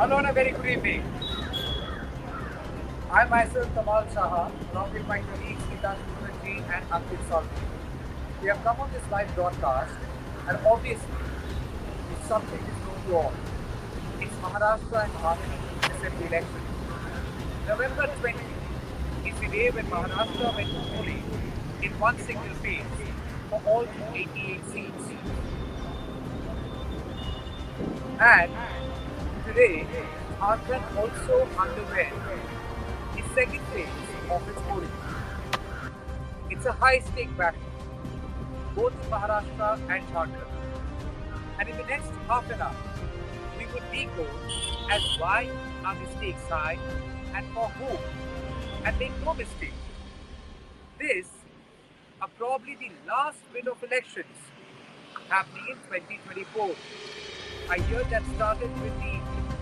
Hello and a very good evening. I myself, Kamal Saha, along with my colleagues Nita Mukherjee and Ankit Salvi. We have come on this live broadcast, and obviously, it's something is known to all. It's Maharashtra and Jharkhand assembly election. November 20 is the day when Maharashtra went to polling in one single phase for all 288 seats. And today, Jharkhand also underwent the second phase of its polling. It's a high-stake battle, both in Maharashtra and Jharkhand. And in the next half an hour, we would decode as why are the stakes high and for whom. And make no mistake, this are probably the last bit of elections happening in 2024. A year that started with the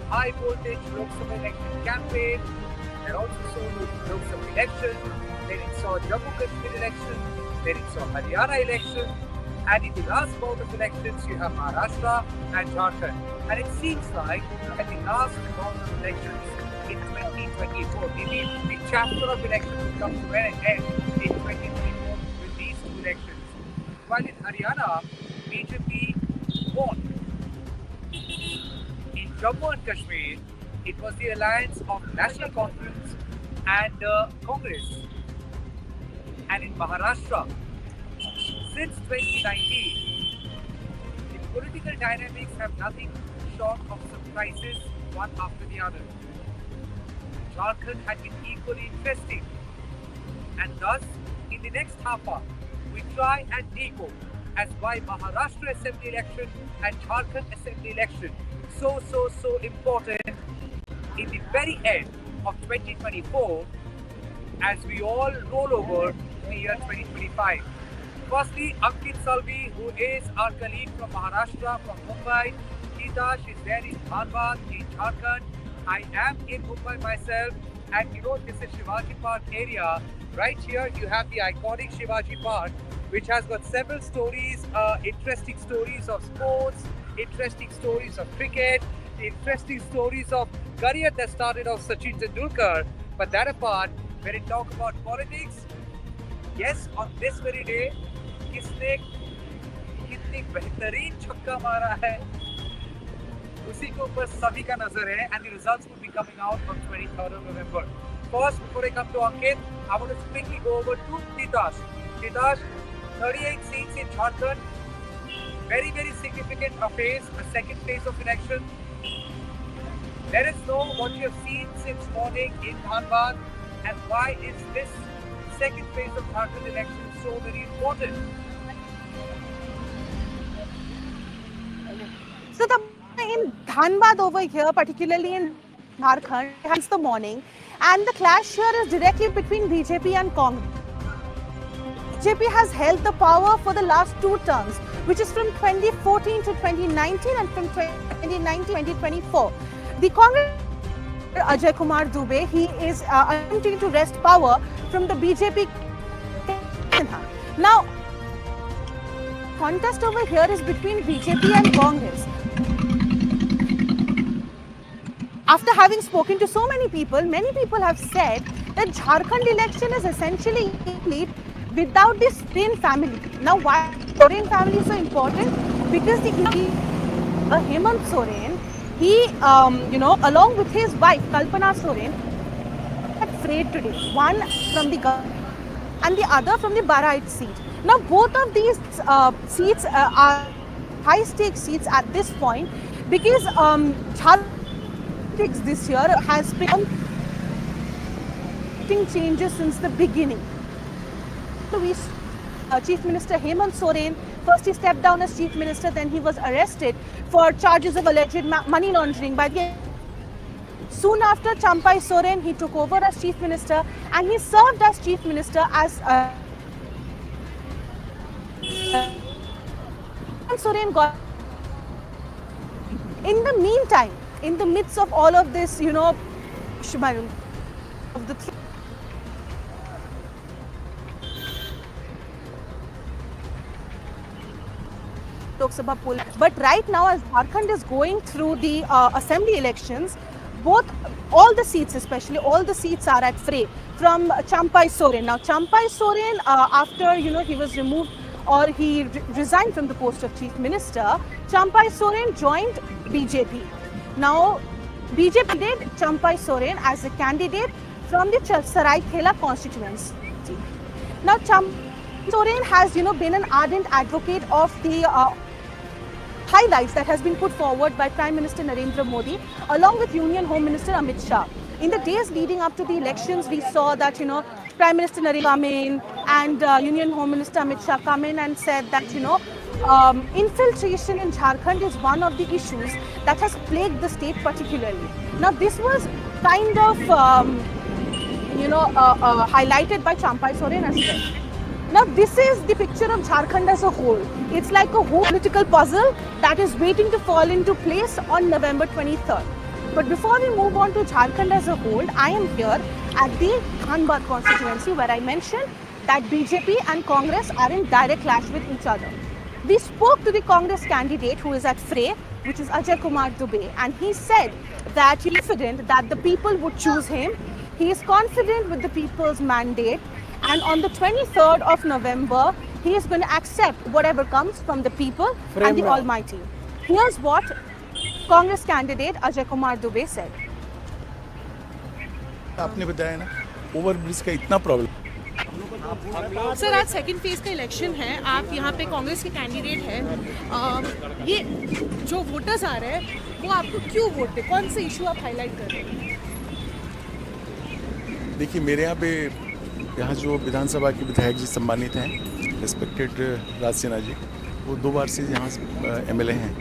high voltage Lok Sabha election campaign, then also saw Lok Sabha election, then it saw Jammu Kashmir election, then it saw Haryana election, and in the last bout of elections you have Maharashtra and Jharkhand. And it seems like at the last bout of elections in 2024, maybe the chapter of elections will come to an end in 2024 with these two elections. While in Haryana, BJP won. In Jammu and Kashmir, it was the alliance of National Conference and Congress. And in Maharashtra, since 2019, the political dynamics have nothing short of surprises one after the other. Jharkhand had been equally interesting, and thus, in the next half hour, we try and decode as why Maharashtra Assembly election and Jharkhand Assembly election so important in the very end of 2024 as we all roll over to the year 2025. Firstly, Ankit Salvi, who is our colleague from Maharashtra, from Mumbai. Geeta, she's there in Dhanbad, in Jharkhand. I am in Mumbai myself, and this is Shivaji Park area. Right here, you have the iconic Shivaji Park, which has got several stories, interesting stories of sports, interesting stories of cricket, interesting stories of career that started off Sachin Tendulkar. But that apart, when it talk about politics, yes, on this very day, किसने कितनी बेहतरीन छक्का मारा है उसी के ऊपर सभी का नजर है, and the results will be coming out on 23rd of November. First, before I come to Ankit, I want to quickly go over to Titash. Titash, 38 seats in Jharkhand, very significant phase, a second phase of election. Let us know what you have seen since morning in Dhanbad and why is this second phase of Jharkhand election so very important. So in Dhanbad over here, particularly in Jharkhand, it's the morning, and the clash here is directly between BJP and Congress. BJP has held the power for the last two terms, which is from 2014 to 2019 and from 2019 to 2024. The Congress, Ajay Kumar Dubey, he is attempting to wrest power from the BJP. Now, contest over here is between BJP and Congress. After having spoken to so many people have said that Jharkhand election is essentially complete without the Soren family. Now, why Soren family is so important? Because the Hemant Soren, he, along with his wife Kalpana Soren, had frayed today. One from the government and the other from the Bahraich seat. Now, both of these seats are high-stake seats at this point because Jharkhand this year has been changes since the beginning. Chief Minister Hemant Soren, first he stepped down as Chief Minister, then he was arrested for charges of alleged money laundering by the. Soon after, Champai Soren, he took over as Chief Minister and he served as Chief Minister as Soren got. In the meantime, in the midst of all of this, of the Lok Sabha poll. But right now, as Jharkhand is going through the assembly elections, both, all the seats, especially all the seats are at fray from Champai Soren. Now Champai Soren, after he was removed or he resigned from the post of chief minister, Champai Soren joined BJP. Now BJP did Champai Soren as a candidate from the Saraikela constituency. Now Champai Soren has been an ardent advocate of the highlights that has been put forward by Prime Minister Narendra Modi along with Union Home Minister Amit Shah. In the days leading up to the elections, we saw that Prime Minister Narendra come in and Union Home Minister Amit Shah come in and said that infiltration in Jharkhand is one of the issues that has plagued the state particularly. Now this was kind of highlighted by Champai Soren as well. Now this is the picture of Jharkhand as a whole. It's like a whole political puzzle that is waiting to fall into place on November 23rd. But before we move on to Jharkhand as a whole, I am here at the Dhanbad constituency where I mentioned that BJP and Congress are in direct clash with each other. We spoke to the Congress candidate who is at fray, which is Ajay Kumar Dubey, and he said that he is confident that the people would choose him. He is confident with the people's mandate, and on the 23rd of November, he is going to accept whatever comes from the people and the Almighty. Here's what Congress candidate Ajay Kumar Dubey said. आपने बताया ना overbridge का इतना problem. Sir आज second phase का election है, आप यहाँ पे कांग्रेस के कैंडिडेट हैं, ये जो वोटर्स आ रहे हैं वो आपको क्यों वोट दे, कौन से इशू आप हाईलाइट कर रहे हैं? देखिए मेरे यहाँ पे जो विधानसभा के विधायक जी सम्मानित हैं, रिस्पेक्टेड राज सिन्हा जी, वो 2 बार से यहाँ MLA हैं।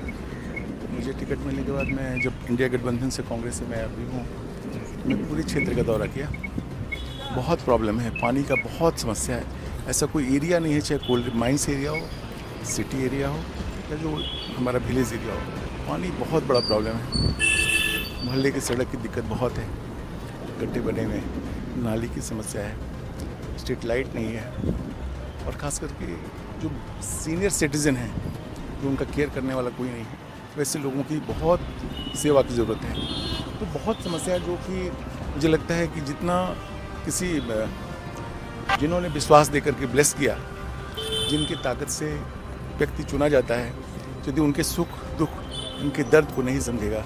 मुझे टिकट मिलने के बाद मैं जब इंडिया गठबंधन से कांग्रेस से मैं अभी हूँ, मैं पूरे क्षेत्र का दौरा किया। बहुत प्रॉब्लम है, पानी का बहुत समस्या है। ऐसा कोई एरिया नहीं है, चाहे कोल माइंस एरिया हो, सिटी एरिया हो या जो हमारा विलेज एरिया हो, पानी बहुत बड़ा प्रॉब्लम है। मोहल्ले की सड़क की दिक्कत बहुत है, गड्ढे बने हुए हैं, नाली की समस्या है, स्ट्रीट लाइट नहीं है, और ख़ास करके जो सीनियर सिटीज़न हैं, जो उनका केयर करने वाला कोई नहीं है, वैसे लोगों की बहुत सेवा की ज़रूरत है। तो बहुत समस्या है जो कि मुझे लगता है कि जितना किसी जिन्होंने विश्वास देकर के ब्लेस किया, जिनकी ताकत से व्यक्ति चुना जाता है, यदि उनके सुख दुख, उनके दर्द को नहीं समझेगा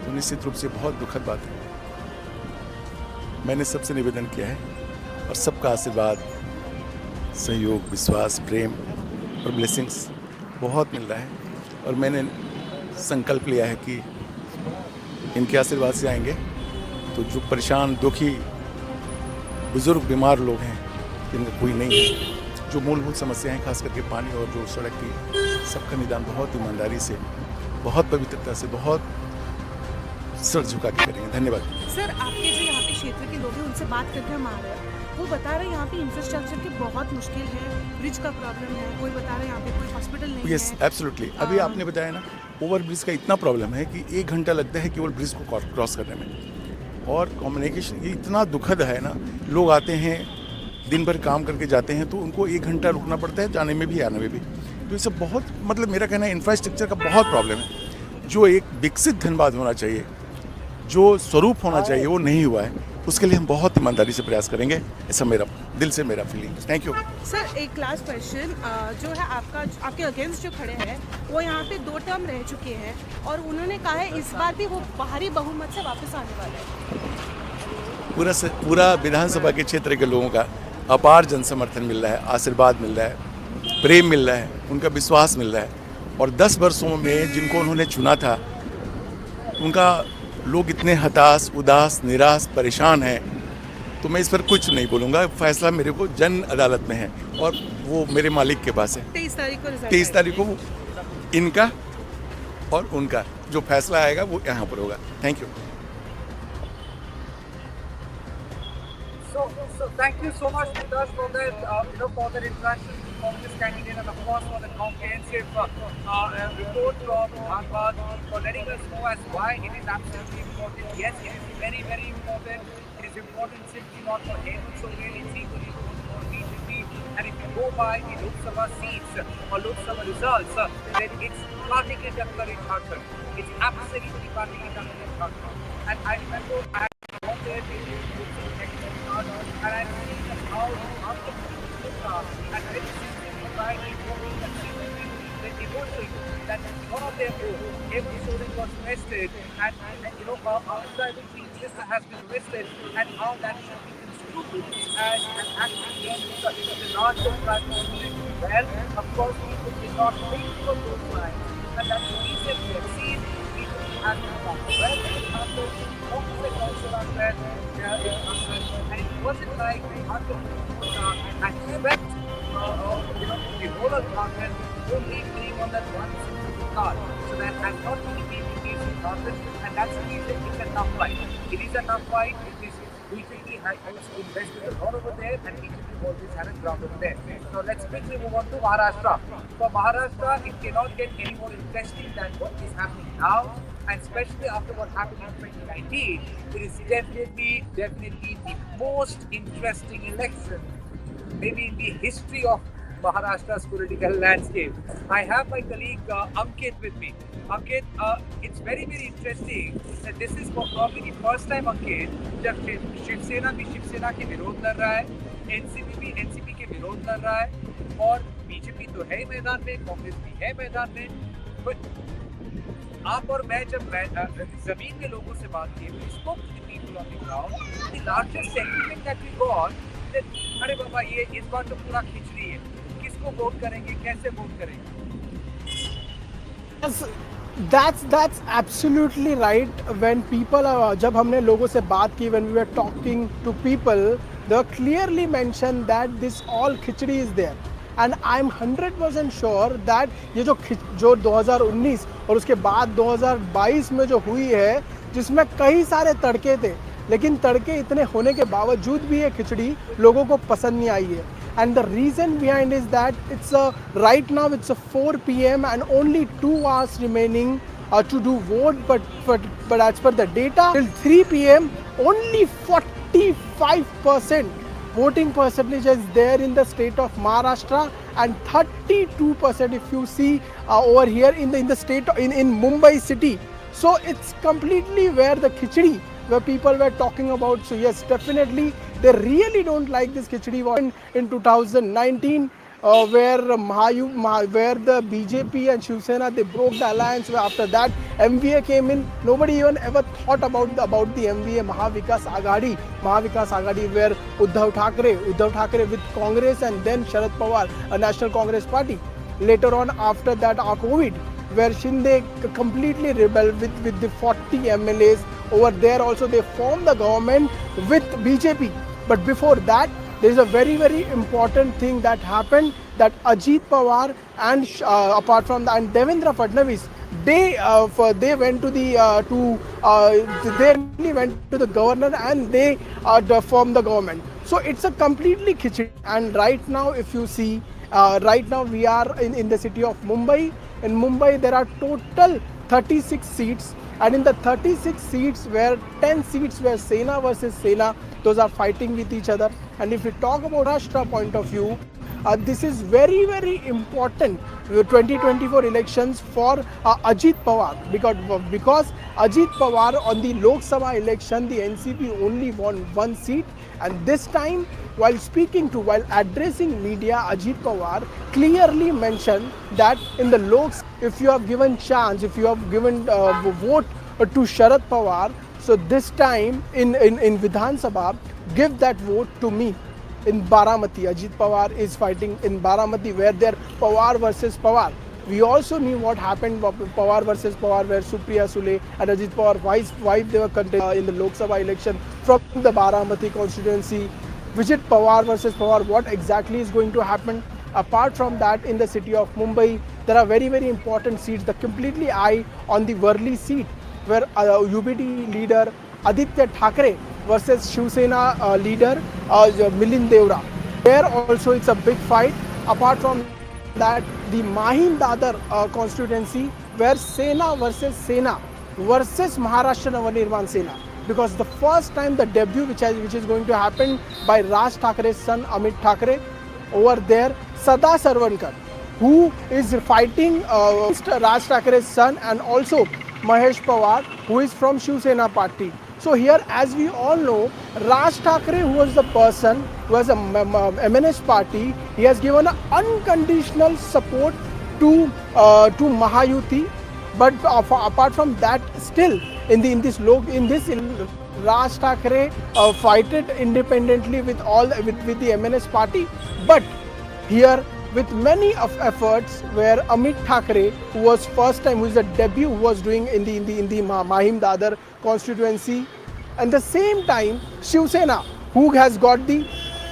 तो निश्चित रूप से बहुत दुखद बात है। मैंने सबसे निवेदन किया है और सबका आशीर्वाद, सहयोग, विश्वास, प्रेम और ब्लेसिंग्स बहुत मिल रहा है, और मैंने संकल्प लिया है कि इनके आशीर्वाद से आएंगे तो जो परेशान, दुखी, बुजुर्ग, बीमार लोग हैं, जिनका कोई नहीं है, जो मूलभूत समस्याएं खास करके पानी और जो सड़क की, सबका निदान बहुत ईमानदारी से, बहुत पवित्रता से, बहुत सर झुका के करेंगे। धन्यवाद। सर आपके जो यहाँ पे क्षेत्र के लोग हैं उनसे बात करके हम आ रहे हैं, वो बता रहे हैं यहाँ पे इंफ्रास्ट्रक्चर की बहुत मुश्किल है, ब्रिज का प्रॉब्लम है, कोई बता रहा है यहाँ पे कोई हॉस्पिटल नहीं है। Yes absolutely. अभी आपने बताया ना ओवरब्रिज का इतना प्रॉब्लम है कि 1 घंटा लगता है केवल ब्रिज को क्रॉस करने में, और कम्युनिकेशन ये इतना दुखद है ना। लोग आते हैं, दिन भर काम करके जाते हैं, तो उनको 1 घंटा रुकना पड़ता है जाने में भी आने में भी। तो ये सब बहुत, मतलब मेरा कहना है इंफ्रास्ट्रक्चर का बहुत प्रॉब्लम है। जो एक विकसित धनबाद होना चाहिए, जो स्वरूप होना चाहिए, वो नहीं हुआ है। उसके लिए हम बहुत ईमानदारी से प्रयास करेंगे, ऐसा मेरा दिल से मेरा फीलिंग। Thank you sir. एक लास्ट क्वेश्चन जो है आपके अगेंस्ट जो खड़े हैं वो यहाँ पे 2 टर्म रह चुके हैं, और उन्होंने कहा है इस बार भी वो बाहरी बहुमत से वापस आने वाले हैं। पूरा विधानसभा के क्षेत्र के लोगों का अपार जन समर्थन मिल रहा है, आशीर्वाद मिल रहा है, प्रेम मिल रहा है, उनका विश्वास मिल रहा है। और 10 वर्षों में जिनको उन्होंने चुना था, उनका लोग इतने हताश, उदास, निराश, परेशान हैं, तो मैं इस पर कुछ नहीं बोलूँगा। फैसला मेरे को जन अदालत में है, और वो मेरे मालिक के पास है। 23 तारीख को इनका और उनका जो फैसला आएगा वो यहाँ पर होगा। Thank you. So thank you so much, Vikas, for that, for that interaction with Congress candidate, and of course for the comprehensive report from Dhanbad, for letting us know as why it is absolutely important. Yes, it is very, very important. It is important simply not for Hemant Soren, it's equally important for BJP. And if you go by the Lok Sabha seats or Lok Sabha results, then it's Kartik Jakkar in Jharkhand. It's absolutely Kartik Jakkar in Jharkhand. And I remember I was there taking and I see how the market and very simply by the emotion that one of their own, every student was arrested every minister has been arrested and how that should be construed as actually the larger platform. Well, of course, people did not think for those lines, and that's the reason we have seen people have to come. Well, for example, focus is also on that and it wasn't like the market had swept the whole of Jharkhand only being on that one single card. So that has not really been the case in Jharkhand, and that's the reason it's a tough fight. It is a tough fight because BJP has also invested a lot over there, and BJP always had a ground over there. So let's quickly move on to Maharashtra. For Maharashtra, it cannot get any more interesting than what is happening now, and especially after what happened in 2019, it is definitely the most interesting election maybe in the history of Maharashtra's political landscape. I have my colleague Ankit with me. Ankit, it's very interesting that this is probably the first time Ankit जब शिवसेना भी शिवसेना के विरोध लड़ रहा है, NCP भी NCP के विरोध लड़ रहा है और बीजेपी तो है ही मैदान में, कांग्रेस भी है मैदान में, बट आप और मैं जब जमीन के लोगों से बात की, we spoke to the people on the ground, the largest sentiment that we got that अरे बाबा ये इस बार तो पूरा खिचड़ी है, किसको वोट करेंगे, कैसे वोट करेंगे? That's absolutely right. When people जब हमने लोगों से बात की, when we were talking to people, they clearly mentioned that this all khichdi is there. And I'm 100% sure that ये जो 2019 और उसके बाद 2022 में जो हुई है, जिसमें कई सारे तड़के थे, लेकिन तड़के इतने होने के बावजूद भी ये खिचड़ी लोगों को पसंद नहीं आई है. And the reason behind is that right now it's 4 p.m. and only 2 hours remaining to do vote, but as per the data till 3 p.m. only 45% voting percentage is there in the state of Maharashtra, and 32% if you see over here in the state in Mumbai city. So it's completely where the khichdi where people were talking about. So yes, definitely they really don't like this khichdi war in 2019 where the BJP and Shiv Sena, they broke the alliance. Where after that MVA came in. Nobody even ever thought about the MVA Mahavikas Aghadi, where Uddhav Thackeray with Congress and then Sharad Pawar, a National Congress Party. Later on, after that, COVID, where Shinde completely rebelled with the 40 MLAs. Over there also they formed the government with BJP. But before that, there is a very important thing that happened, that Ajit Pawar and apart from that, and Devendra Fadnavis, they went to the governor and they formed the government. So it's a completely khichdi. And right now, if you see, right now we are in the city of Mumbai. In Mumbai, there are total 36 seats, and in the 36 seats, where 10 seats were Sena versus Sena, those are fighting with each other. And if we talk about Maharashtra point of view, this is very important 2024 elections for Ajit Pawar, because Ajit Pawar on the Lok Sabha election, the NCP only won 1 seat, and this time while addressing media, Ajit Pawar clearly mentioned that in the Loks, if you have given chance, if you have given vote to Sharad Pawar, so this time in Vidhan Sabha, give that vote to me. In Baramati, Ajit Pawar is fighting in Baramati, where they're Pawar versus Pawar. We also knew what happened, Pawar versus Pawar, where Supriya Sule and Ajit Pawar wife they were contesting in the Lok Sabha election from the Baramati constituency. Visit Pawar versus Pawar, what exactly is going to happen? Apart from that, in the city of Mumbai, there are very important seats. The completely eye on the Worli seat, where UBD leader Aditya Thackeray versus Shiv Sena leader Milind Deora. There also it's a big fight. Apart from that, the Mahim Dadar constituency, where Sena versus Maharashtra Navnirman Sena. Because the first time the debut which is going to happen by Raj Thackeray's son Amit Thackeray, over there Sada Sarvankar, who is fighting Raj Thackeray's son, and also Mahesh Pawar, who is from Shiv Sena party. So here, as we all know, Raj Thackeray, who was the person who was a MNS party, he has given an unconditional support to Mahayuti. But apart from that, still in this Raj Thackeray fighted independently with with the MNS party. But here, with many of efforts, where Amit Thackeray, who was first time, who is the debut, who was doing in the Mahim Dadar constituency, and the same time Shiv Sena, who has got the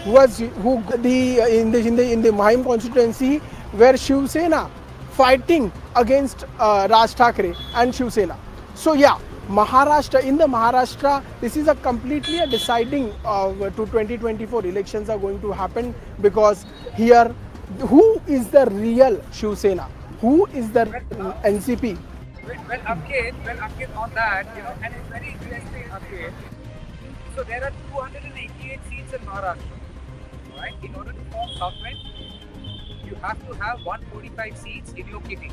who was who the in the Mahim constituency, where Shiv Sena fighting against Raj Thackeray and Shiv Sena. So yeah, in the Maharashtra, this is a completely a deciding to 2024 elections are going to happen, because here, who is the real Shiv Sena? Who is the NCP? Ankit, on that, and it's very interesting, Ankit. So there are 288 seats in Maharashtra, right? In order to form government, you have to have 145 seats in your kitty.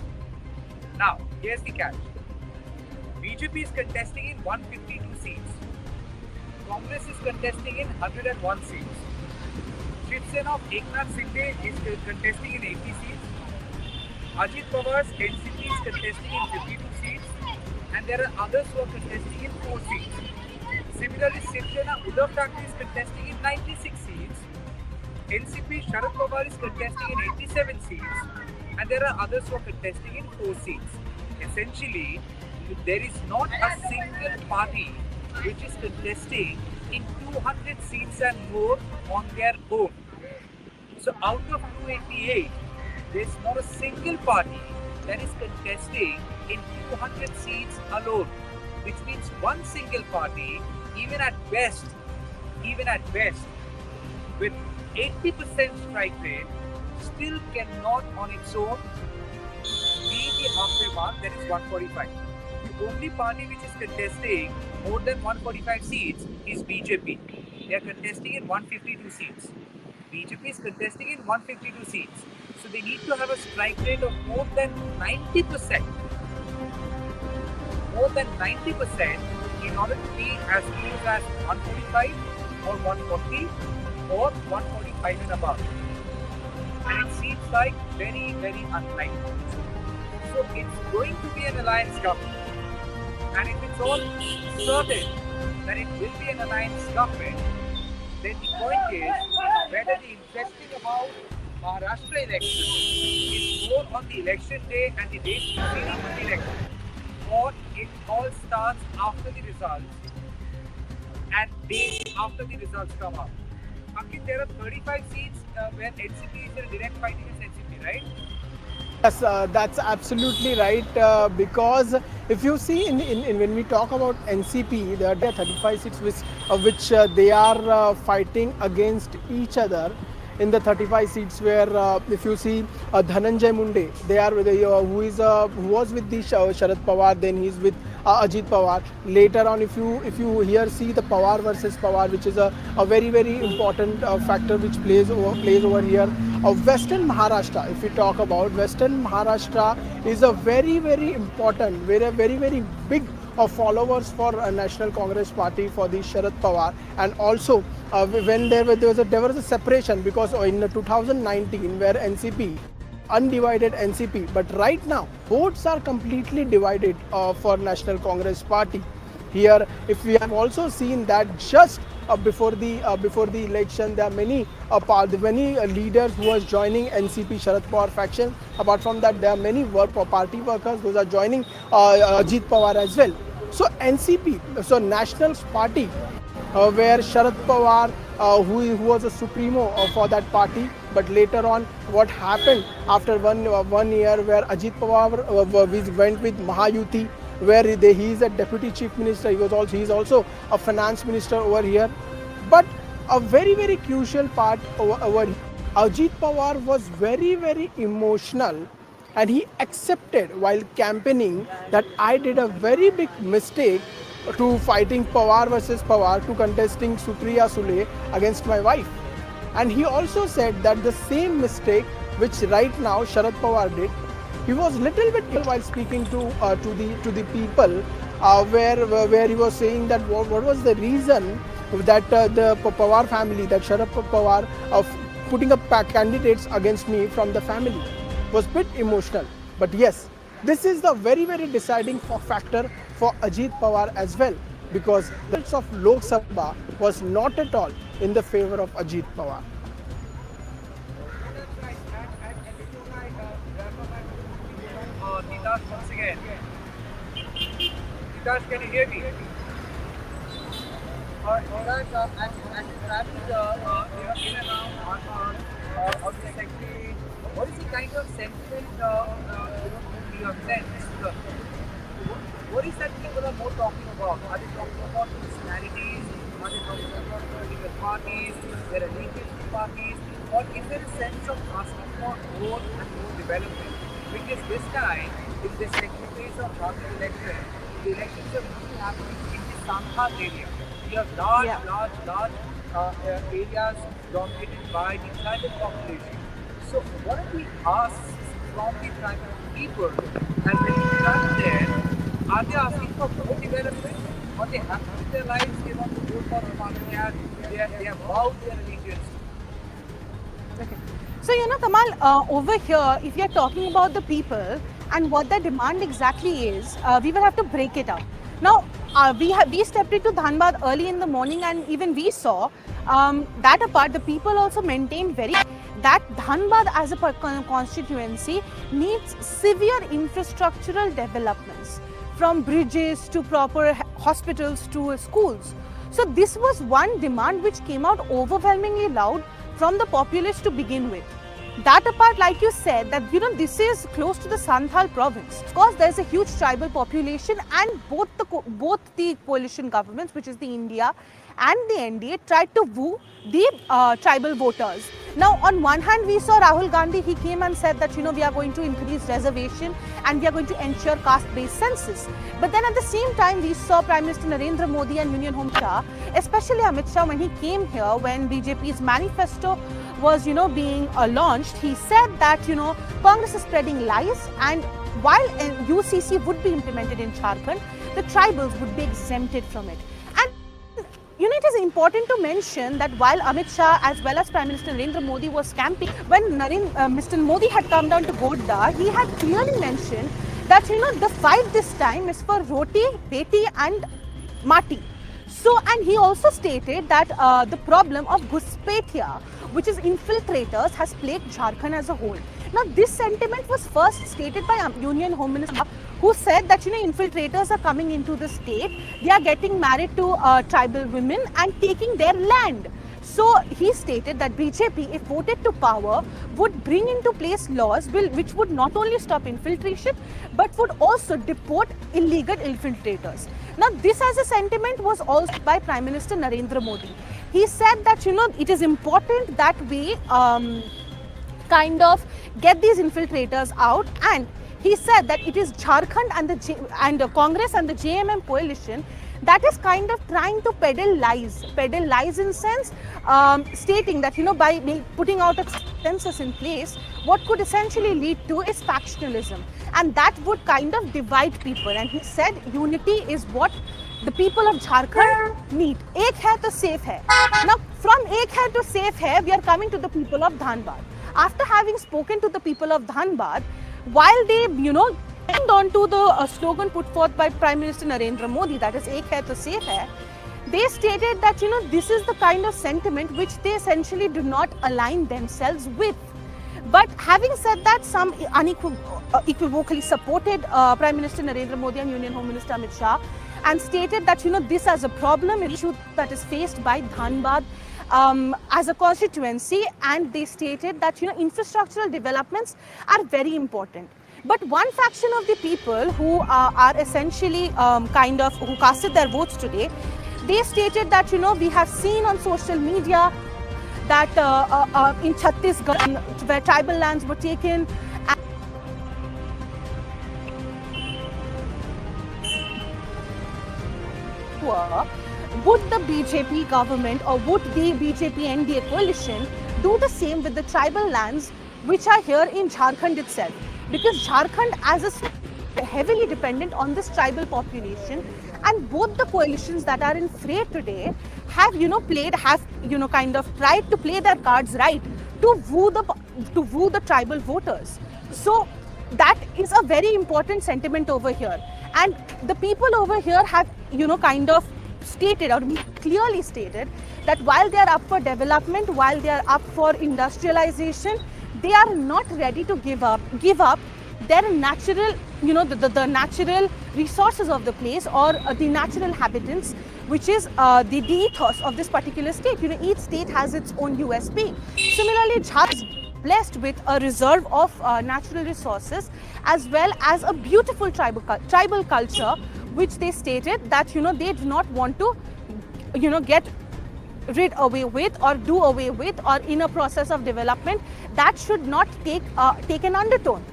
Now, here's the catch. BJP is contesting in 152 seats. Congress is contesting in 101 seats. Shiv Sena of Eknath Shinde is contesting in 80 seats. Ajit Pawar's NTT is contesting in 52 seats. And there are others who are contesting in 4 seats. Similarly, Shiv Sena Uddhav Thackeray is contesting in 96 seats. NCP Sharad Pawar is contesting in 87 seats. And there are others who are contesting in 4 seats. Essentially, there is not a single party which is contesting in 200 seats and more on their own. So out of 288, there is not a single party that is contesting in 200 seats alone, which means one single party, even at best, with 80% strike rate, still cannot on its own be the halfway mark, that is 145. The only party which is contesting more than 145 seats is BJP. They are contesting in 152 seats. BJP is contesting in 152 seats. So they need to have a strike rate of more than 90%. More than 90% in order to be as close as 145 or 140 or 145 and above. And it seems like very, very unlikely. So it's going to be an alliance government. And if it's all certain that it will be an alliance government, then the point is whether the interesting about Maharashtra election is more on the election day and the days preceding the election, or it all starts after the results and days after the results come out. Ankit, there are 35 seats where NCP is in direct fight against NCP, right? Yes, that's absolutely right. Because if you see, when we talk about NCP, there are 35 seats which they are fighting against each other. In the 35 seats, where if you see Dhananjay Munde, who was with the Sharad Pawar, then he's with Ajit Pawar. Later on, if you here see the Pawar versus Pawar, which is a very, very important factor which plays over here. Western Maharashtra, if we talk about Western Maharashtra, is a very, very important, very big followers for National Congress Party for the Sharad Pawar. And also when there was a separation, because in 2019 where NCP undivided NCP, but right now votes are completely divided for National Congress Party. Here, if we have also seen that just before the election, there are many leaders who are joining NCP Sharad Pawar faction. Apart from that, there are many party workers those are joining Ajit Pawar as well. So NCP, so National Party, where Sharad Pawar, who was a supremo for that party, but later on, what happened after one year, where Ajit Pawar went with Mahayuti, where he is a deputy chief minister. He is also a finance minister over here. But a very crucial part over here, Ajit Pawar was very emotional, and he accepted while campaigning that I did a very big mistake to fighting Pawar versus Pawar, to contesting Supriya Sule against my wife. And he also said that the same mistake which right now Sharad Pawar did, he was little bit while speaking to the people, where he was saying that what was the reason that the Pawar family, that Sharad Pawar, of putting up candidates against me from the family, was bit emotional. But yes, this is the very deciding factor for Ajit Pawar as well, because the results of Lok Sabha was not at all in the favor of Ajit Pawar. Nitash once again. Nitash, can you hear me? Nitash, as you traveled in and out of the secretary, what is the kind of sentiment you have sensed? What is that people are more talking about? Are they talking about personalities? Are they talking about political parties, their allegiance to parties? Or is there a sense of asking for more and more development? Because this time, in the second phase of Bharat election, the elections are mostly happening in the Santhal area. We have large areas dominated by the tribal population. So what are the asks from the tribal people? And when you travel there, are they asking for more development? Or they have with their lives, they want to vote for the party they have vowed their allegiance to? Okay. So, Kamal, over here, if you're talking about the people and what their demand exactly is, we will have to break it up. Now, we stepped into Dhanbad early in the morning, and even we saw that apart, the people also maintained that Dhanbad as a constituency needs severe infrastructural developments, from bridges to proper hospitals to schools. So this was one demand which came out overwhelmingly loud from the populace to begin with. That apart, like you said, that this is close to the Santhal province. Of course, there's a huge tribal population, and both the coalition governments, which is the India and the NDA, tried to woo the tribal voters. Now, on one hand, we saw Rahul Gandhi. He came and said that we are going to increase reservation and we are going to ensure caste-based census. But then at the same time, we saw Prime Minister Narendra Modi and Union Home Minister, especially Amit Shah, when he came here, when BJP's manifesto was being launched, he said that Congress is spreading lies, and while UCC would be implemented in Jharkhand, the tribals would be exempted from it. And it is important to mention that while Amit Shah as well as Prime Minister Narendra Modi was campaigning, when Mr. Modi had come down to Godda, he had clearly mentioned that the fight this time is for roti, beti and mati. So, and he also stated that the problem of Ghuspetia, which is infiltrators, has plagued Jharkhand as a whole. Now, this sentiment was first stated by Union Home Minister, who said that infiltrators are coming into the state, they are getting married to tribal women and taking their land. So he stated that BJP, if voted to power, would bring into place laws which would not only stop infiltration but would also deport illegal infiltrators. Now, this as a sentiment was also by Prime Minister Narendra Modi. He said that it is important that we kind of get these infiltrators out, and he said that it is Jharkhand and the Congress and the JMM coalition that is kind of trying to peddle lies in sense, stating that by putting out a census in place, what could essentially lead to is factionalism, and that would kind of divide people. And he said unity is what the people of Jharkhand need. Ek hai to safe hai. Now, from ek hai to safe hai, we are coming to the people of Dhanbad. After having spoken to the people of Dhanbad, while they held on to the slogan put forth by Prime Minister Narendra Modi, that is ek hai to safe hai, they stated that this is the kind of sentiment which they essentially do not align themselves with. But having said that, some unequivocally supported Prime Minister Narendra Modi and Union Home Minister Amit Shah, and stated that this as a problem, an issue that is faced by Dhanbad as a constituency, and they stated that infrastructural developments are very important. But one faction of the people who are essentially who casted their votes today, they stated that we have seen on social media that in Chhattisgarh, where tribal lands were taken, would the BJP government or would the BJP NDA coalition do the same with the tribal lands which are here in Jharkhand itself? because Jharkhand as a state is heavily dependent on this tribal population, and both the coalitions that are in fray today have kind of tried to play their cards right to woo the tribal voters. So that is a very important sentiment over here, and the people over here have kind of stated or clearly stated that while they are up for development, while they are up for industrialization, they are not ready to give up their natural, the natural resources of the place, or the natural inhabitants, which is the ethos of this particular state. Each state has its own USP. Similarly, Jharkhand is blessed with a reserve of natural resources, as well as a beautiful tribal culture, which they stated that they do not want to get rid away with, or do away with, or in a process of development that should not take an undertone.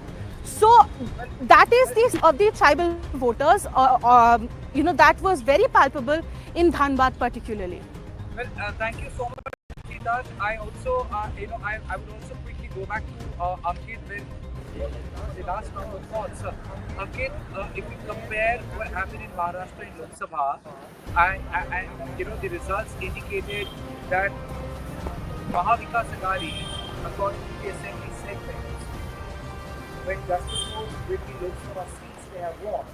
So that is the of the tribal voters, that was very palpable in Dhanbad particularly. Well, thank you so much, Siddharth. I also, I would also quickly go back to Ankit with the last round of thoughts. Ankit, if you compare what happened in Maharashtra in Lok Sabha, and the results indicated that Mahavikas Aghadi, according to the assembly segments, when Justice Bose with the Lok Sabha seats they have won,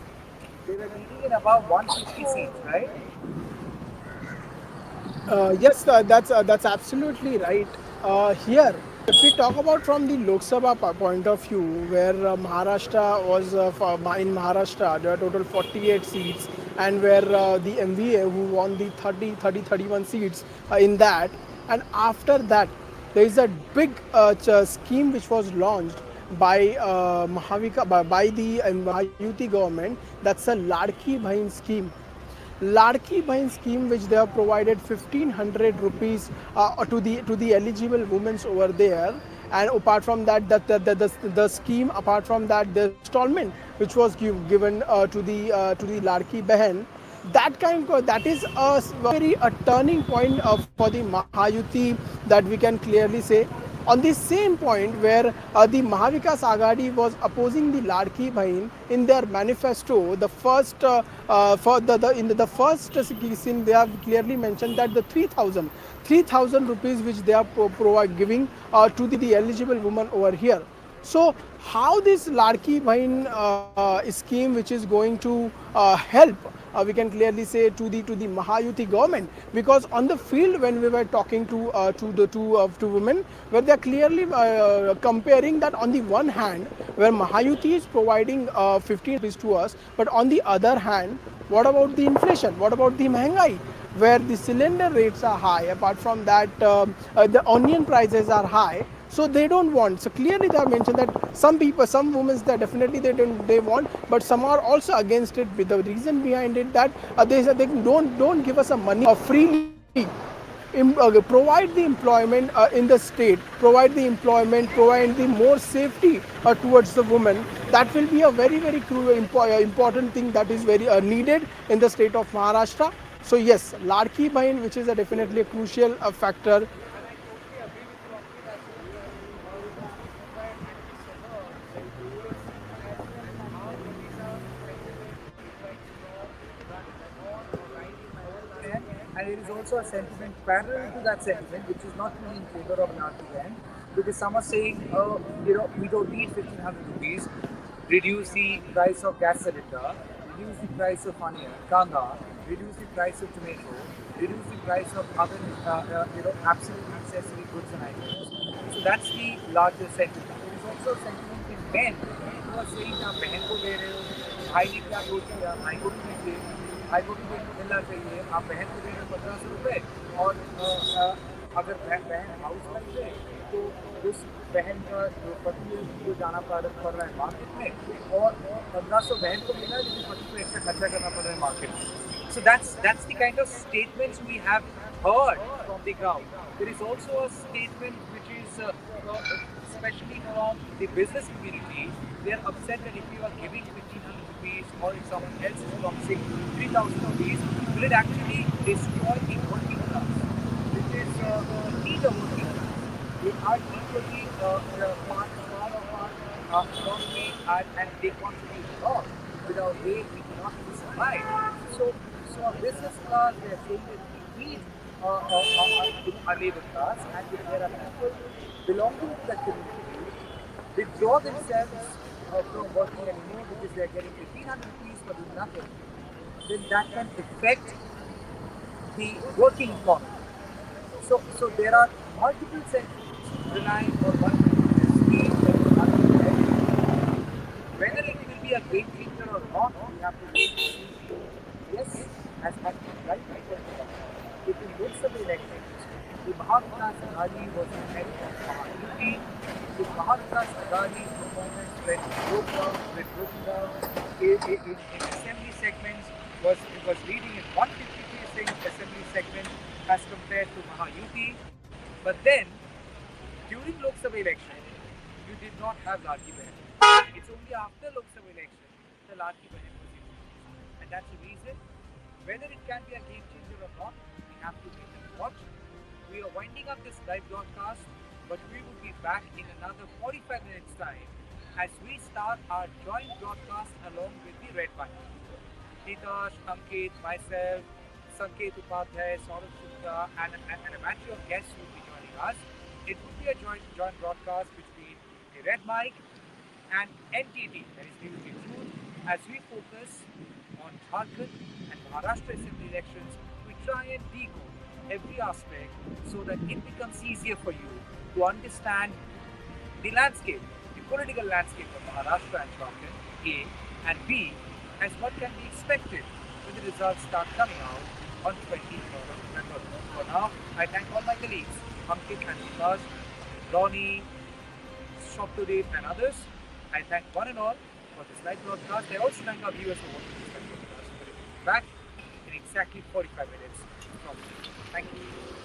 they were leading in about 150 seats, right? Yes, that's absolutely right. Here, if we talk about from the Lok Sabha point of view, where Maharashtra was in Maharashtra, there are total 48 seats, and where the MVA who won the 31 seats in that, and after that, there is a big scheme which was launched by by the Mahayuti government. That's a Ladki Bahin scheme. Ladki Bahin scheme, which they have provided 1500 rupees to the eligible women over there, and apart from that, the scheme, apart from that, the installment which was given to the Ladki Bahin, that is a very turning point for the Mahayuti, that we can clearly say. On the same point where the Mahavikas Aghadi was opposing the Ladki Bahin, in their manifesto, the first in the first scene, they have clearly mentioned that the 3,000 rupees which they are giving to the eligible woman over here. So how this Ladki Bahin scheme, which is going to help, we can clearly say, to the Mahayuti government, because on the field when we were talking to the two women, where they are clearly comparing that on the one hand, where Mahayuti is providing 15 rupees to us, but on the other hand, what about the inflation? What about the Mehengai? Where the cylinder rates are high, apart from that the onion prices are high, so they don't want. So clearly they have mentioned that some women, that definitely they want, but some are also against it, with the reason behind it that they said they don't give us a money freely. Provide the employment in the state, provide the employment, provide the more safety towards the women. That will be a very important thing that is very needed in the state of Maharashtra. So yes, Ladki Bahin, which is definitely a crucial factor. And there is also a sentiment parallel to that sentiment, which is not really in favor of Ladki Bahin, because some are saying, we don't need 1,500 rupees, reduce the price of gas cylinder, reduce the price of onion, kanda, reduce the price of tomato, reduce the price of other, absolutely necessary goods and items. So that's the larger sentiment. There is also a sentiment in men who are saying, आप बहन को दे रहे हो, भाई ने क्या सोच लिया, भाई को भी दीजिए, भाई को भी मिलना चाहिए, आप बहन को दे रहे हो 1500 रुपये, और अगर बहन हाउस वाइफ है, तो उस बहन का जो पति है उसको जाना पड़ रहा है मार्केट में, और 1500 बहन को मिला, लेकिन पति को एक्स्ट्रा खर्चा करना पड़ रहा है मार्केट में. So that's the kind of statements we have heard from the ground. There is also a statement which is especially from the business community. They are upset that if you are giving 1,500 rupees, or if someone else is promising 3,000 rupees, will it actually destroy the working class, which is the need of working class. They are equally part of our economy, and they contribute a lot. Without they, we cannot even survive. So, so our business class, they are saying that we need a labor class, and if there are people belonging to that community withdraw themselves from working anymore because they are getting 1,500 rupees for doing nothing, then that can affect the working economy. So there are multiple sentiments relying on one particular scheme that is not. Whether it will be a game changer or not, we have to wait and see. Yes, as rightly pointed out, if in Lok Sabha elections, the Maharashtra Aghadi was ahead of Maharashtra. If Maharashtra Aghadi's performance when broken down in assembly segments was leading in 153 assembly segments as compared to Maha-UP. But then, during Lok Sabha election, you did not have Ladki Bahan. It's only after Lok Sabha election the Ladki Bahan was introduced. And that's the reason. Whether it can be a game changer or not, we have to wait and watch. We are winding up this live broadcast, but we will be back in another 45 minutes time as we start our joint broadcast along with the Red Bike. Hitash, Ankit, myself, Sanket Upadhyay, Saurabh Shukla, and a battery of guests will be joining us. It will be a joint broadcast between the Red Mic and NTT, that is News in Truth, as we focus on Jharkhand and Maharashtra assembly elections. We try and decode every aspect so that it becomes easier for you to understand the landscape, the political landscape of Maharashtra and Jharkhand, A, and B, as what can be expected when the results start coming out on 23rd of November. For now, I thank all my colleagues, Ankit and Vikas, Ronnie, Shoptodip and others. I thank one and all for this live broadcast. I also thank our viewers for watching this live broadcast. We'll be back in exactly 45 minutes from now. Thank you.